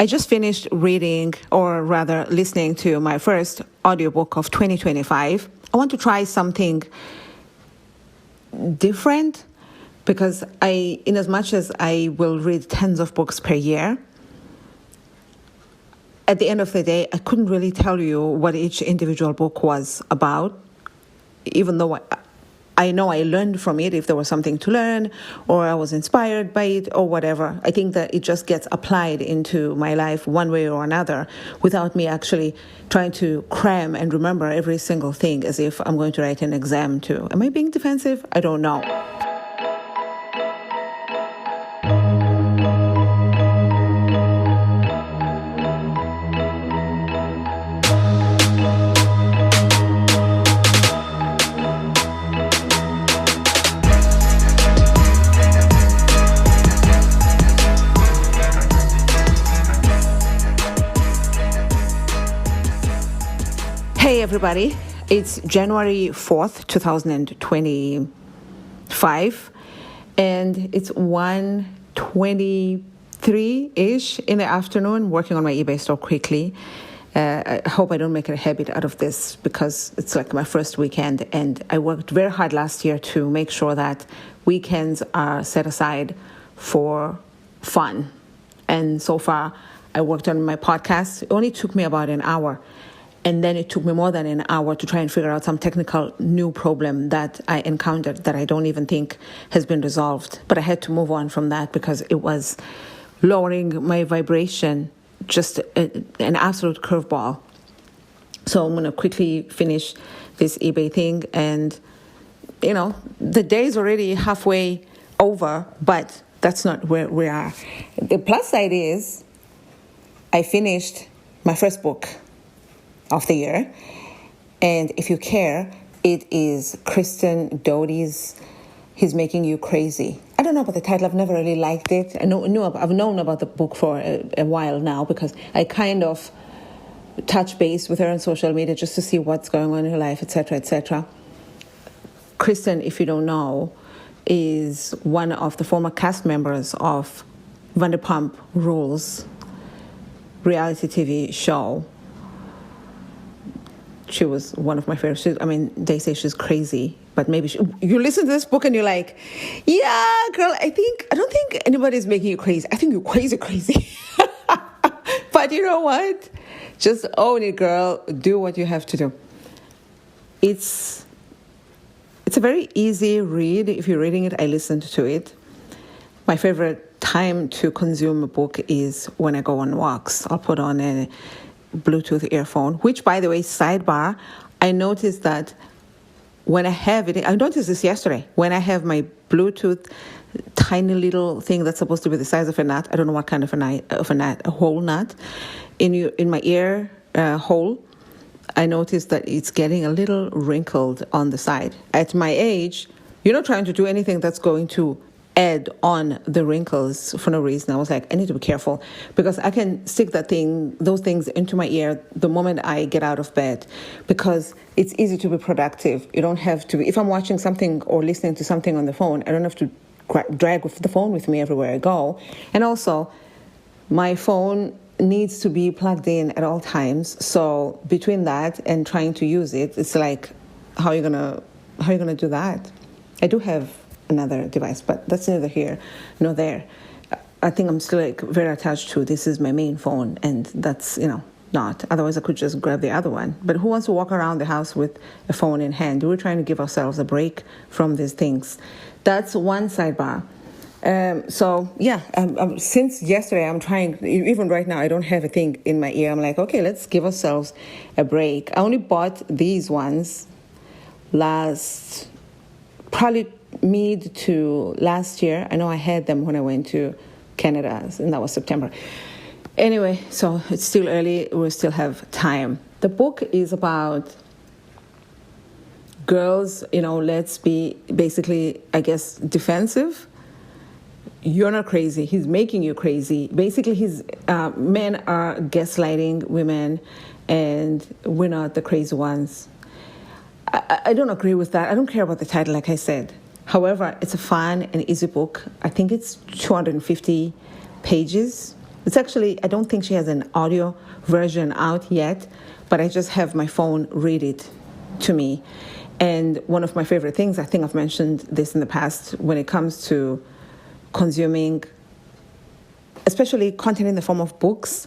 I just finished reading, or rather listening to my first audiobook of 2025. I want to try something different because in as much as I will read tens of books per year, at the end of the day, I couldn't really tell you what each individual book was about, even though I know I learned from it if there was something to learn, or I was inspired by it, or whatever. I think that it just gets applied into my life one way or another without me actually trying to cram and remember every single thing as if I'm going to write an exam too. Am I being defensive? I don't know. Hey everybody, it's January 4th, 2025, and it's 1:23-ish in the afternoon, working on my eBay store quickly. I hope I don't make a habit out of this because it's like my first weekend, and I worked very hard last year to make sure that weekends are set aside for fun. And so far, I worked on my podcast. It only took me about an hour. And then it took me more than an hour to try and figure out some technical new problem that I encountered that I don't even think has been resolved. But I had to move on from that because it was lowering my vibration, just an absolute curveball. So I'm going to quickly finish this eBay thing. And, you know, the day's already halfway over, but that's not where we are. The plus side is I finished my first book of the year, and if you care, it is Kristen Doute's He's Making You Crazy. I don't know about the title. I've never really liked it. I've known about the book for a while now because I kind of touch base with her on social media just to see what's going on in her life, etc., etc. Kristen, if you don't know, is one of the former cast members of Vanderpump Rules reality TV show. She was one of my favorites. They say she's crazy, but maybe you listen to this book and you're like, yeah, girl, I don't think anybody's making you crazy. I think you're crazy. But you know what? Just own it, girl. Do what you have to do. It's a very easy read. If you're reading it, I listened to it. My favorite time to consume a book is when I go on walks. I'll put on a Bluetooth earphone, which, by the way, sidebar, I noticed that when I have it, I noticed this yesterday, when I have my Bluetooth tiny little thing that's supposed to be the size of a nut, I don't know what kind of a nut, a whole nut, in my ear hole, I noticed that it's getting a little wrinkled on the side. At my age, you're not trying to do anything that's going to add on the wrinkles for no reason. I was like, I need to be careful because I can stick those things into my ear the moment I get out of bed because it's easy to be productive. You don't have to, if I'm watching something or listening to something on the phone, I don't have to drag the phone with me everywhere I go. And also, my phone needs to be plugged in at all times. So between that and trying to use it, it's like, how are you gonna do that? I do have another device, but that's neither here nor there. I think I'm still very attached to this is my main phone, and that's not. Otherwise, I could just grab the other one. But who wants to walk around the house with a phone in hand? We're trying to give ourselves a break from these things. That's one sidebar. Since yesterday, I'm trying. Even right now, I don't have a thing in my ear. I'm like, okay, let's give ourselves a break. I only bought these ones probably mid to last year. I know I had them when I went to Canada, and that was September. Anyway, so it's still early. We still have time. The book is about girls, let's be basically, I guess, defensive. You're not crazy. He's making you crazy. Basically, men are gaslighting women, and we're not the crazy ones. I don't agree with that. I don't care about the title, like I said. However, it's a fun and easy book. I think it's 250 pages. It's actually, I don't think she has an audio version out yet, but I just have my phone read it to me. And one of my favorite things, I think I've mentioned this in the past, when it comes to consuming, especially content in the form of books,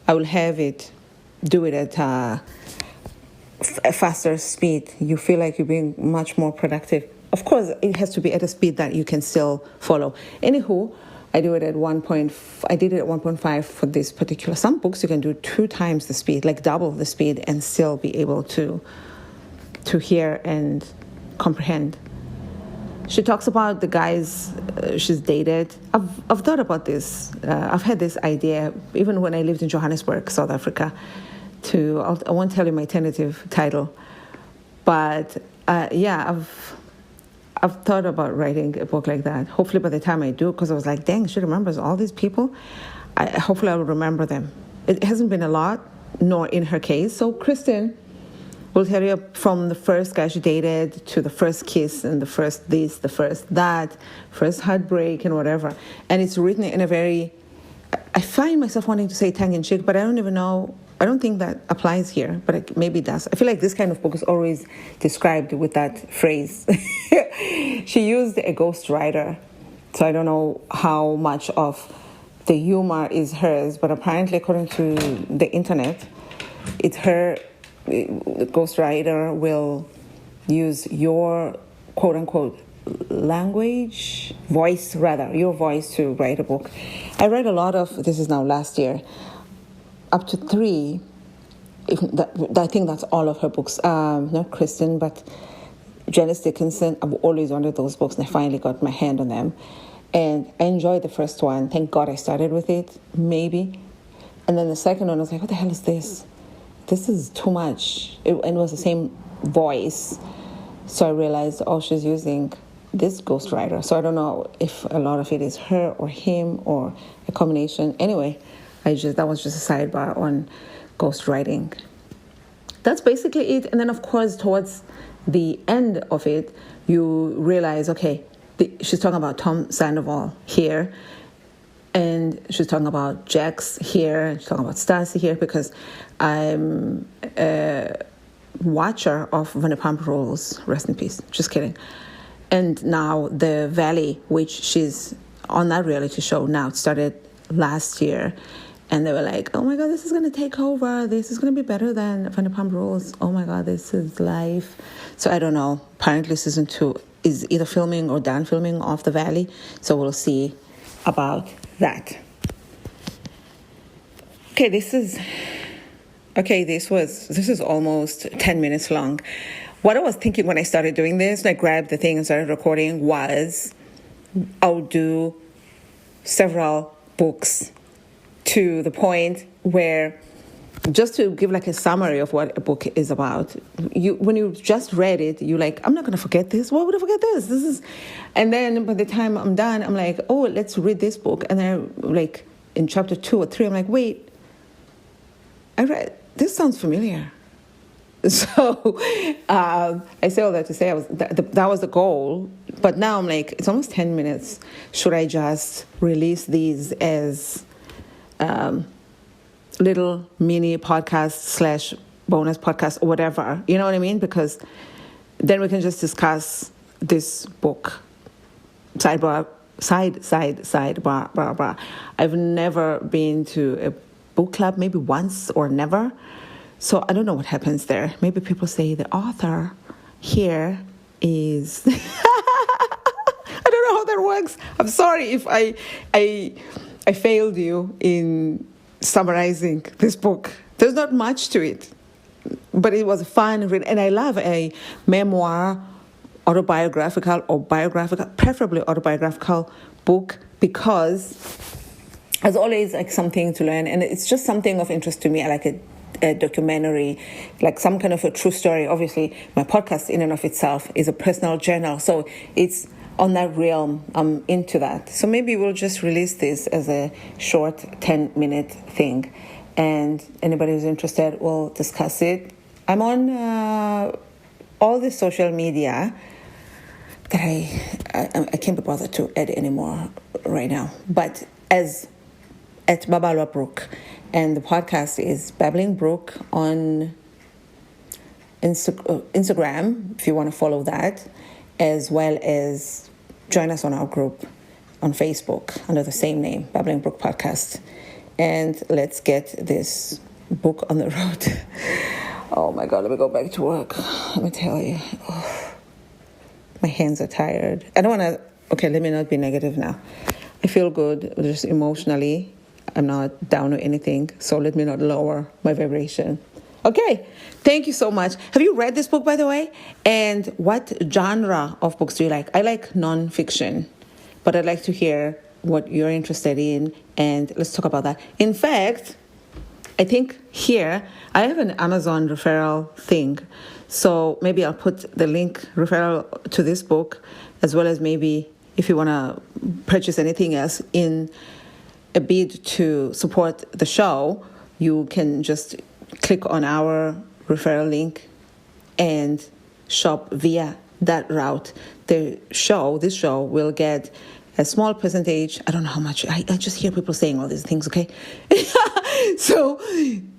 I will have it, do it at a faster speed. You feel like you're being much more productive. Of course, it has to be at a speed that you can still follow. Anywho, I do it at I did it at 1.5 for this particular. Some books you can do 2 times the speed, like double the speed, and still be able to hear and comprehend. She talks about the guys she's dated. I've thought about this. I've had this idea even when I lived in Johannesburg, South Africa. I won't tell you my tentative title, but I've thought about writing a book like that. Hopefully by the time I do, because I was like, dang, she remembers all these people. Hopefully I will remember them. It hasn't been a lot, nor in her case. So Kristen will tell you from the first guy she dated to the first kiss and the first this, the first that, first heartbreak and whatever. And it's written in a very, I find myself wanting to say tongue-in-cheek, but I don't even know. I don't think that applies here, but maybe it does. I feel like this kind of book is always described with that phrase. She used a ghostwriter, so I don't know how much of the humor is hers, but apparently, according to the internet, it's her. The ghostwriter will use your quote-unquote your voice to write a book. I read a lot of, this is now last year, up to 3, I think that's all of her books. Not Kristen, but Janice Dickinson. I've always wanted those books, and I finally got my hand on them. And I enjoyed the first one. Thank God I started with it, maybe. And then the second one, I was like, what the hell is this? This is too much. And it was the same voice. So I realized, she's using this ghostwriter. So I don't know if a lot of it is her or him or a combination. Anyway, that was just a sidebar on ghostwriting. That's basically it. And then, of course, towards the end of it, you realize, okay, she's talking about Tom Sandoval here, and she's talking about Jax here, and she's talking about Stacy here, because I'm a watcher of Vanderpump Rules, rest in peace, just kidding. And now The Valley, which she's on that reality show now, it started last year, and they were like, oh my God, this is going to take over. This is going to be better than Vanderpump Rules. Oh my God, this is life. So I don't know. Apparently season 2 is either filming or done filming of The Valley. So we'll see about that. Okay, this is almost 10 minutes long. What I was thinking when I started doing this, I grabbed the thing and started recording, was I'll do several books to the point where, just to give like a summary of what a book is about, when you just read it, you're like, I'm not going to forget this. Why would I forget this? And then by the time I'm done, I'm like, oh, let's read this book. And then like in chapter 2 or 3, I'm like, wait, this sounds familiar. So I say all that to say that was the goal. But now I'm like, it's almost 10 minutes. Should I just release these as little mini podcast / bonus podcast or whatever? You know what I mean? Because then we can just discuss this book. Sidebar. I've never been to a book club, maybe once or never. So I don't know what happens there. Maybe people say the author here is... I don't know how that works. I'm sorry if I failed you in summarizing this book. There's not much to it, but it was a fun read. And I love a memoir, autobiographical or biographical, preferably autobiographical book, because there's always like something to learn, and it's just something of interest to me. I like a documentary, like some kind of a true story. Obviously, my podcast in and of itself is a personal journal, so it's on that realm. I'm into that. So maybe we'll just release this as a short 10-minute thing, and anybody who's interested will discuss it. I'm on all the social media that I can't be bothered to add anymore right now, but as at Babalwa Brook. And the podcast is Babbling Brook on Instagram, if you want to follow that, as well as join us on our group on Facebook under the same name, Babbling Brook Podcast. And let's get this book on the road. Oh my God, let me go back to work. Let me tell you. Oh, my hands are tired. I don't want to, okay, let me not be negative now. I feel good, just emotionally. I'm not down or anything, so let me not lower my vibration. Okay, thank you so much. Have you read this book, by the way? And what genre of books do you like? I like nonfiction, but I'd like to hear what you're interested in, and let's talk about that. In fact, I think here, I have an Amazon referral thing, so maybe I'll put the link referral to this book, as well as maybe if you want to purchase anything else in a bid to support the show, you can just click on our referral link and shop via that route. This show will get a small percentage. I don't know how much. I just hear people saying all these things, okay? So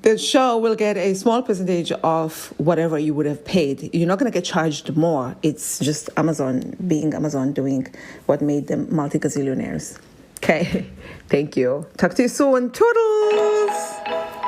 the show will get a small percentage of whatever you would have paid. You're not going to get charged more. It's just Amazon being Amazon, doing what made them multi-gazillionaires. Okay, thank you. Talk to you soon. Toodles!